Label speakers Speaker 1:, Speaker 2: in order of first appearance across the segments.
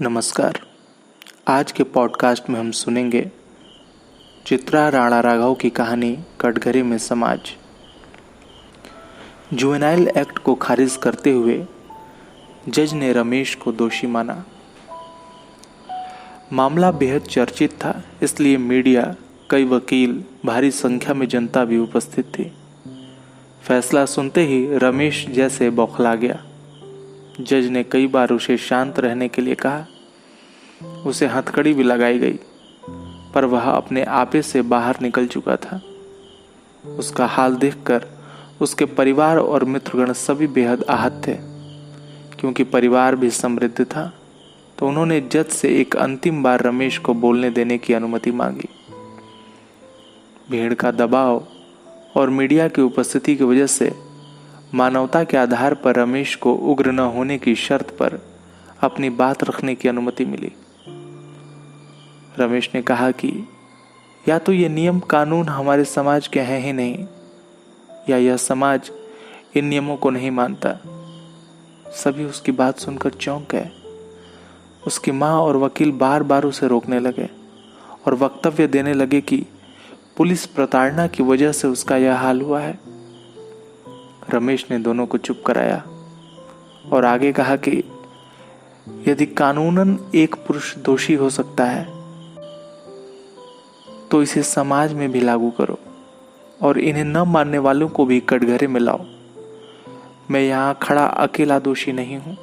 Speaker 1: नमस्कार। आज के पॉडकास्ट में हम सुनेंगे चित्रा राणा राघव की कहानी कटघरे में समाज। जुवेनाइल एक्ट को खारिज करते हुए जज ने रमेश को दोषी माना। मामला बेहद चर्चित था, इसलिए मीडिया, कई वकील, भारी संख्या में जनता भी उपस्थित थी। फैसला सुनते ही रमेश जैसे बौखला गया। जज ने कई बार उसे शांत रहने के लिए कहा। उसे हथकड़ी भी लगाई गई, पर वह अपने आपे से बाहर निकल चुका था। उसका हाल देखकर उसके परिवार और मित्रगण सभी बेहद आहत थे। क्योंकि परिवार भी समृद्ध था, तो उन्होंने जज से एक अंतिम बार रमेश को बोलने देने की अनुमति मांगी। भीड़ का दबाव और मीडिया की उपस्थिति की वजह से मानवता के आधार पर रमेश को उग्र न होने की शर्त पर अपनी बात रखने की अनुमति मिली। रमेश ने कहा कि या तो ये नियम कानून हमारे समाज के हैं ही नहीं, या यह समाज इन नियमों को नहीं मानता। सभी उसकी बात सुनकर चौंक गए। उसकी माँ और वकील बार बार उसे रोकने लगे और वक्तव्य देने लगे कि पुलिस प्रताड़ना की वजह से उसका यह हाल हुआ है। रमेश ने दोनों को चुप कराया और आगे कहा कि यदि कानूनन एक पुरुष दोषी हो सकता है, तो इसे समाज में भी लागू करो और इन्हें न मानने वालों को भी कटघरे में लाओ। मैं यहां खड़ा अकेला दोषी नहीं हूं।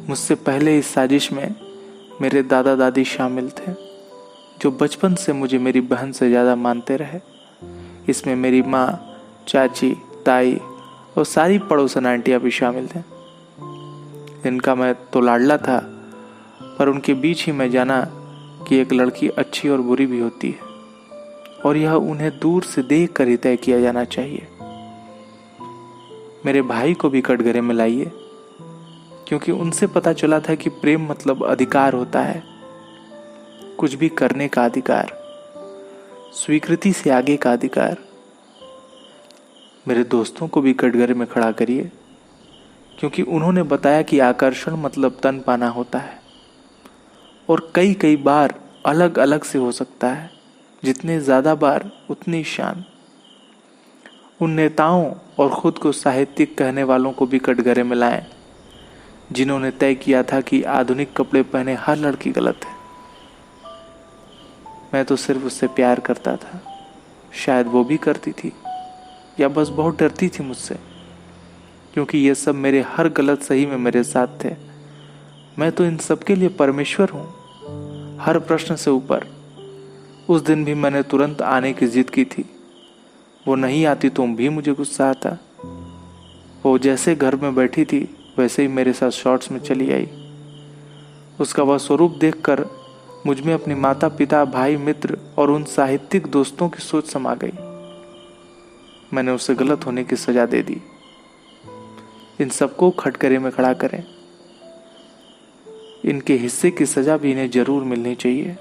Speaker 1: मुझसे पहले इस साजिश में मेरे दादा दादी शामिल थे, जो बचपन से मुझे मेरी बहन से ज्यादा मानते रहे। इसमें मेरी माँ, चाची, ताई और सारी पड़ोसन आंटियां भी शामिल थे। इनका मैं तो लाडला था, पर उनके बीच ही मैं जाना कि एक लड़की अच्छी और बुरी भी होती है, और यह उन्हें दूर से देख कर ही तय किया जाना चाहिए। मेरे भाई को भी कटघरे में लाइए, क्योंकि उनसे पता चला था कि प्रेम मतलब अधिकार होता है, कुछ भी करने का अधिकार, स्वीकृति से आगे का अधिकार। मेरे दोस्तों को भी कटघरे में खड़ा करिए, क्योंकि उन्होंने बताया कि आकर्षण मतलब तन पाना होता है, और कई कई बार अलग अलग से हो सकता है। जितने ज्यादा बार उतनी शान। उन नेताओं और खुद को साहित्यिक कहने वालों को भी कटघरे में लाएं, जिन्होंने तय किया था कि आधुनिक कपड़े पहने हर लड़की गलत है। मैं तो सिर्फ उससे प्यार करता था, शायद वो भी करती थी, या बस बहुत डरती थी मुझसे, क्योंकि ये सब मेरे हर गलत सही में मेरे साथ थे। मैं तो इन सब के लिए परमेश्वर हूँ, हर प्रश्न से ऊपर। उस दिन भी मैंने तुरंत आने की जिद की थी। वो नहीं आती तो भी मुझे गुस्सा आता। वो जैसे घर में बैठी थी वैसे ही मेरे साथ शॉर्ट्स में चली आई। उसका वह स्वरूप देखकर मुझ में अपने माता पिता, भाई, मित्र और उन साहित्यिक दोस्तों की सोच समा गई। मैंने उसे गलत होने की सजा दे दी। इन सबको कटघरे में खड़ा करें। इनके हिस्से की सजा भी इन्हें जरूर मिलनी चाहिए।